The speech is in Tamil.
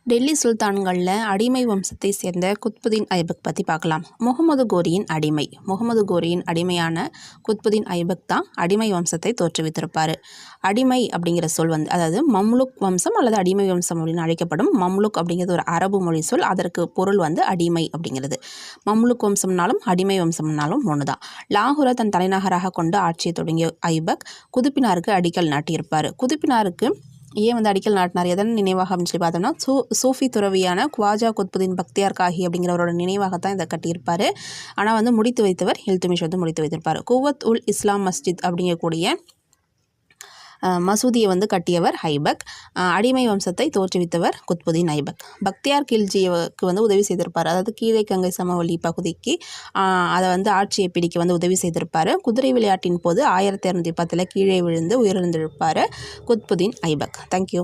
டெல்லி சுல்தான்களில் அடிமை வம்சத்தை சேர்ந்த குத்புதீன் ஐபக் பற்றி பார்க்கலாம். முகமது கோரியின் அடிமை. முகமது கோரியின் அடிமையான குத்புதீன் ஐபக் தான் அடிமை வம்சத்தை தோற்றுவித்திருப்பார். அடிமை அப்படிங்கிற சொல் அதாவது மம்லுக் வம்சம் அல்லது அடிமை வம்சம் அப்படின்னு அழைக்கப்படும். மம்லுக் அப்படிங்கிறது ஒரு அரபு மொழி சொல். அதற்கு பொருள் அடிமை அப்படிங்கிறது. மம்லுக் வம்சம்னாலும் அடிமை வம்சம்னாலும் ஒன்று தான். லாகூரை தன் தலைநகராக கொண்டு ஆட்சியை தொடங்கிய ஐபக் குதுப்பினாருக்கு அடிக்கல் நாட்டியிருப்பார். குதுப்பினாருக்கு ஏன் அடிக்கல் நாட்டினார், எதன் நினைவாக அப்படின்னு சொல்லி பார்த்தோம்னா சூஃபி துறவியான குவாஜா குத்புதீன் பக்தியார் காஹி அப்படிங்கிறவரோட நினைவாகத்தான் இதை கட்டியிருப்பார். ஆனால் முடித்து வைத்தவர் இல்துமிஷ் முடித்து வைத்திருப்பார். குவத் உல் இஸ்லாம் மஸ்ஜித் அப்படிங்கக்கூடிய மசூதியை கட்டியவர் ஐபக். அடிமை வம்சத்தை தோற்றுவித்தவர் குத்புதீன் ஐபக். பக்தியார் கில்ஜிக்கு உதவி செய்திருப்பார். அதாவது கீழே கங்கை சமவெளி பகுதிக்கு அதை ஆட்சியை பிடிக்க உதவி செய்திருப்பார். குதிரை விளையாட்டின் போது 1210 கீழே விழுந்து உயிரிழந்திருப்பார் குத்புதீன் ஐபக். தேங்க்யூ.